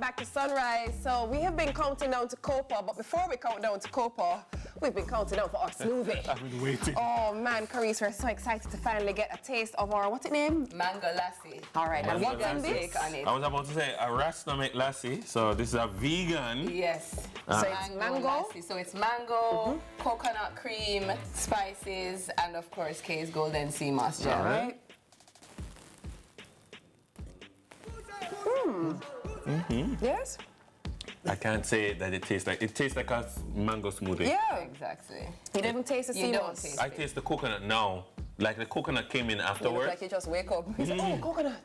back to Sunrise. So we have been counting down to COPA, but before we count down to COPA, we've been counting down for our smoothie. I've been waiting. Oh man, Carice, we're so excited to finally get a taste of our, what's it name? Mango lassi. All right, and what's in this? I was about to say a Rasta-make lassi, so this is a vegan. Yes. So it's mango? Lassi. So it's mango, coconut cream, spices, and of course K's Golden Sea Moss gel. All right. Yes? I can't say that it tastes like a mango smoothie. Yeah. Exactly. You didn't taste the sea You don't moss? taste I taste the coconut now. Like the coconut came in You look afterwards. like you just wake up. You say, oh, coconut.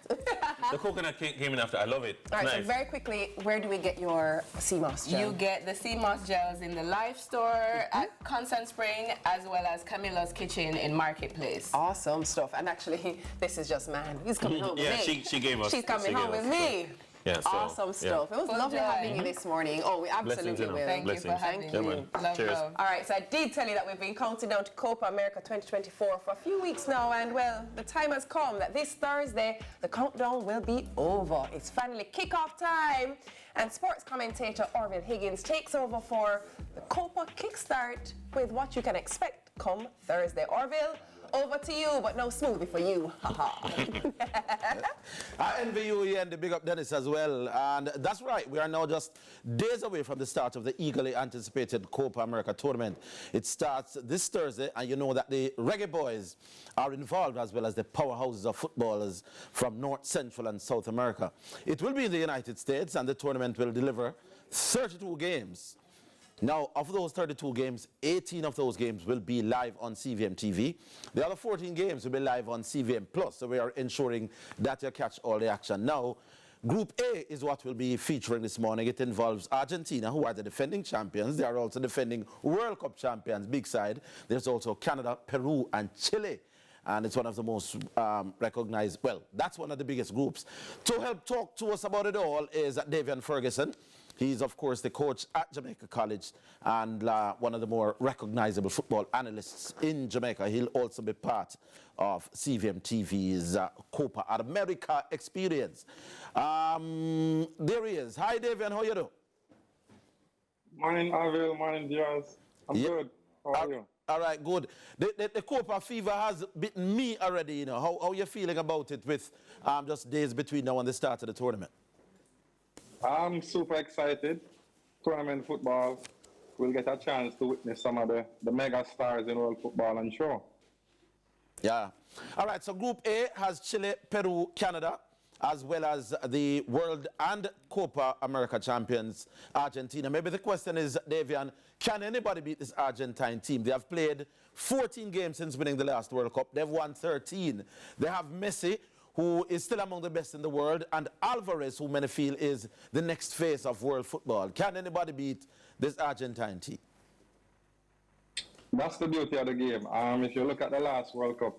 The coconut came in after. I love it. All right, so Nice. very quickly, where do we get your sea moss gel? You get the sea moss gels in the Life Store at Constant Spring, as well as Camilla's Kitchen in Marketplace. Awesome stuff. And actually, this is just man. He's coming home Yeah, with me. she gave us. She's coming home with me. Yeah, so, Awesome stuff. It was lovely having you this morning. Oh, we absolutely Blessings, will. Thank you for having Yeah, me. man. Love, Cheers. love. All right, so I did tell you that we've been counting down to COPA America 2024 for a few weeks now, and well, the time has come that this Thursday, the countdown will be over. It's finally kickoff time, and sports commentator Orville Higgins takes over for the COPA kickstart with what you can expect come Thursday. Orville, over to you, but no smoothie for you. I envy you here and the big up Dennis as well. And that's right, we are now just days away from the start of the eagerly anticipated Copa America tournament. It starts this Thursday, and you know that the Reggae Boys are involved, as well as the powerhouses of footballers from North, Central and South America. It will be in the United States, and the tournament will deliver 32 games. Now, of those 32 games, 18 of those games will be live on CVMTV. The other 14 games will be live on CVM+, so we are ensuring that you catch all the action. Now, Group A is what we'll be featuring this morning. It involves Argentina, who are the defending champions. They are also defending World Cup champions, big side. There's also Canada, Peru, and Chile. And it's one of the most recognized, well, that's one of the biggest groups. To help talk to us about it all is Davion Ferguson. He's, of course, the coach at Jamaica College and one of the more recognizable football analysts in Jamaica. He'll also be part of CVMTV's Copa America experience. There he is. Hi, Davion. How you doing? Morning, Avil. Morning, Diaz. I'm good. How are you? All right, good. The Copa fever has bitten me already, you know. How are you feeling about it with just days between now and the start of the tournament? I'm super excited. Tournament football, we'll get a chance to witness some of the mega stars in world football, I'm sure. Yeah. All right, so Group A has Chile, Peru, Canada, as well as the World and Copa America champions, Argentina. Maybe the question is, Davion, can anybody beat this Argentine team? They have played 14 games since winning the last World Cup. They've won 13. They have Messi, who is still among the best in the world, and Alvarez, who many feel is the next face of world football. Can anybody beat this Argentine team? That's the beauty of the game. If you look at the last World Cup,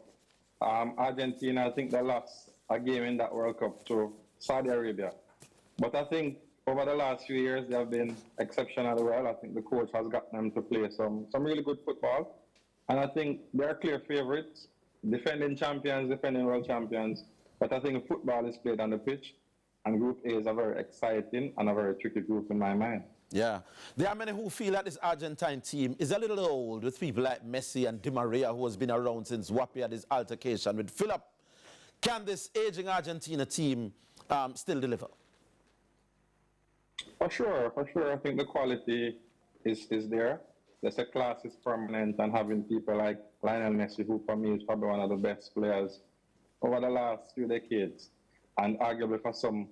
Argentina, I think they lost a game in that World Cup to Saudi Arabia. But I think over the last few years, they have been exceptionally well. I think the coach has gotten them to play some really good football. And I think they're clear favorites, defending champions, defending world champions. But I think football is played on the pitch, and Group A is a very exciting and a very tricky group in my mind. Yeah. There are many who feel that this Argentine team is a little old with people like Messi and Di Maria, who has been around since Wapi had his altercation with Philip. Can this aging Argentina team still deliver? For sure. I think the quality is there. The class is permanent, and having people like Lionel Messi, who for me is probably one of the best players over the last few decades, and arguably for some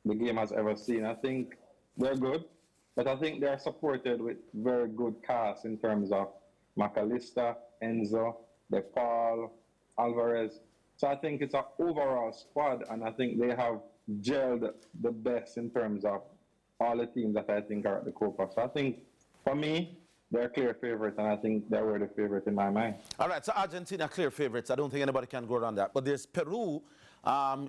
the game has ever seen. I think they're good, but I think they're supported with very good casts in terms of McAllister, Enzo, DePaul, Alvarez. So I think it's an overall squad, and I think they have gelled the best in terms of all the teams that I think are at the Copa. So I think, for me, they're clear favorites, and I think they were the favorite in my mind. All right, so Argentina clear favorites. I don't think anybody can go around that. But there's Peru,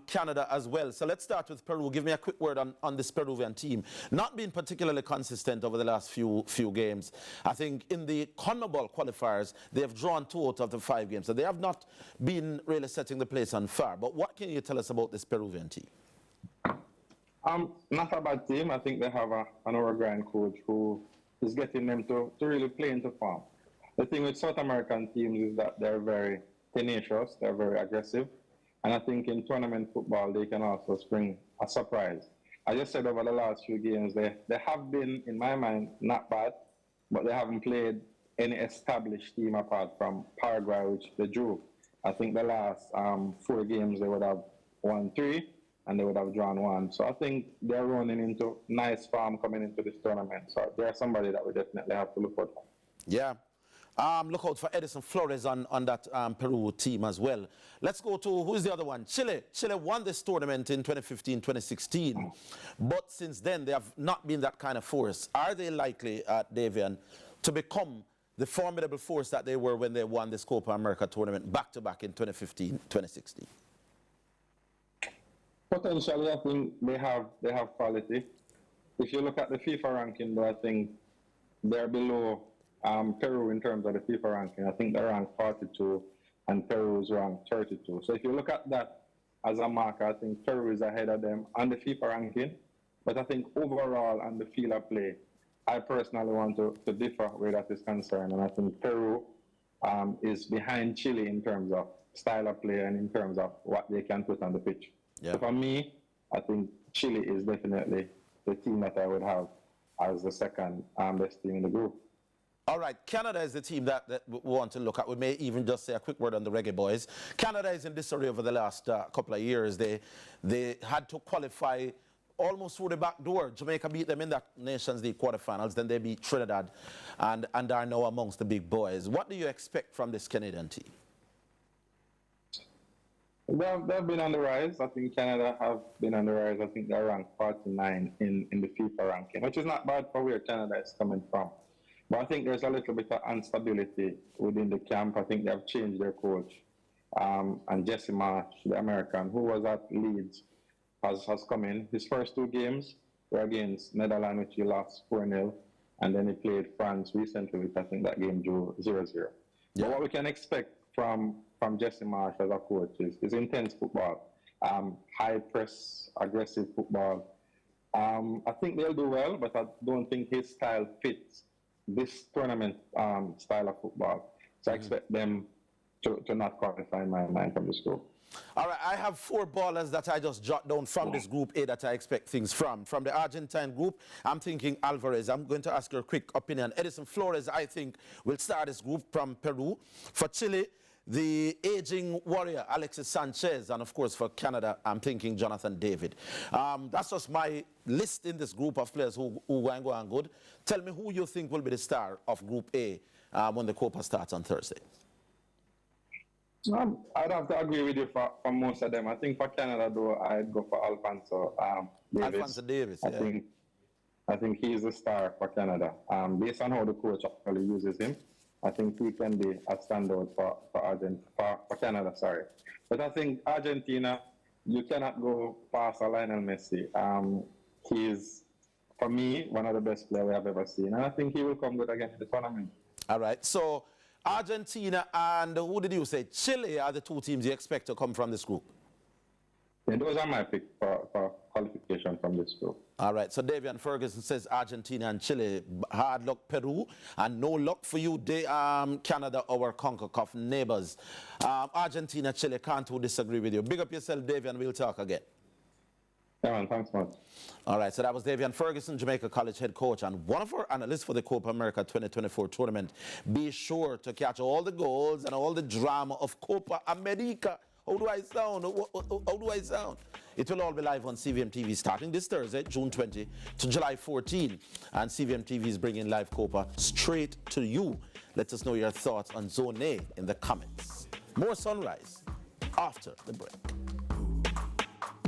Canada as well. So let's start with Peru. Give me a quick word on this Peruvian team. Not being particularly consistent over the last few games. I think in the CONMEBOL qualifiers, they have drawn 2 out of the 5 games. So they have not been really setting the place on fire. But what can you tell us about this Peruvian team? Not a bad team. I think they have an Uruguayan coach who is getting them to really play into form. The thing with South American teams is that they're very tenacious, they're very aggressive, and I think in tournament football they can also spring a surprise. I just said over the last few games, they have been, in my mind, not bad, but they haven't played any established team apart from Paraguay, which they drew. I think the last 4 games they would have won 3, and they would have drawn 1. So I think they're running into nice form coming into this tournament. So they're somebody that we definitely have to look out for. Yeah. Look out for Edison Flores on that Peru team as well. Let's go to, who's the other one? Chile. Chile won this tournament in 2015, 2016. But since then, they have not been that kind of force. Are they likely, Davion, to become the formidable force that they were when they won this Copa America tournament back-to-back in 2015, 2016? Potentially, I think they have quality. If you look at the FIFA ranking, though, I think they're below Peru in terms of the FIFA ranking. I think they're ranked 42 and Peru is ranked 32. So if you look at that as a marker, I think Peru is ahead of them on the FIFA ranking. But I think overall on the field of play, I personally want to differ where that is concerned. And I think Peru is behind Chile in terms of style of play and in terms of what they can put on the pitch. Yeah. So for me, I think Chile is definitely the team that I would have as the second best team in the group. All right, Canada is the team that we want to look at. We may even just say a quick word on the Reggae Boys. Canada is in disarray over the last couple of years. They had to qualify almost through the back door. Jamaica beat them in that Nations League quarterfinals. Then they beat Trinidad and are now amongst the big boys. What do you expect from this Canadian team? They've been on the rise. I think Canada have been on the rise. I think they're ranked 49 in the FIFA ranking, which is not bad for where Canada is coming from. But I think there's a little bit of instability within the camp. I think they have changed their coach. And Jesse Marsh, the American, who was at Leeds, has come in. His first 2 games were against Netherlands, which he lost 4-0. And then he played France recently, which I think that game drew 0-0. Yeah. But what we can expect from Jesse Marsh as a coach is intense football, high press, aggressive football. I think they'll do well, but I don't think his style fits this tournament style of football. So I expect them to not qualify in my mind from this group. All right, I have 4 ballers that I just jot down from this Group A that I expect things from. From the Argentine group, I'm thinking Alvarez. I'm going to ask your quick opinion. Edison Flores, I think, will start this group from Peru. For Chile, the aging warrior, Alexis Sanchez. And, of course, for Canada, I'm thinking Jonathan David. That's just my list in this group of players who are going good. Tell me who you think will be the star of Group A when the Copa starts on Thursday. I'd have to agree with you for most of them. I think for Canada, though, I'd go for Alfonso Davis. Alfonso Davis, yeah. I think he's the star for Canada. Based on how the coach actually uses him, I think he can be a standout for Canada, sorry. But I think Argentina, you cannot go past Lionel Messi. He's, for me, one of the best players we have ever seen. And I think he will come good again in the tournament. All right, so Argentina and who did you say? Chile are the 2 teams you expect to come from this group? Yeah, those are my picks for qualification from this group. All right, so Davion Ferguson says Argentina and Chile. Hard luck, Peru, and no luck for you, Canada, our CONCACAF neighbors. Argentina, Chile, can't disagree with you. Big up yourself, Davion, we'll talk again. Yeah, man, thanks much. All right, so that was Davion Ferguson, Jamaica College head coach, and one of our analysts for the Copa America 2024 tournament. Be sure to catch all the goals and all the drama of Copa America. How do I sound? How do I sound? It will all be live on CVMTV starting this Thursday, June 20 to July 14. And CVMTV is bringing live Copa straight to you. Let us know your thoughts on Zone A in the comments. More Sunrise after the break.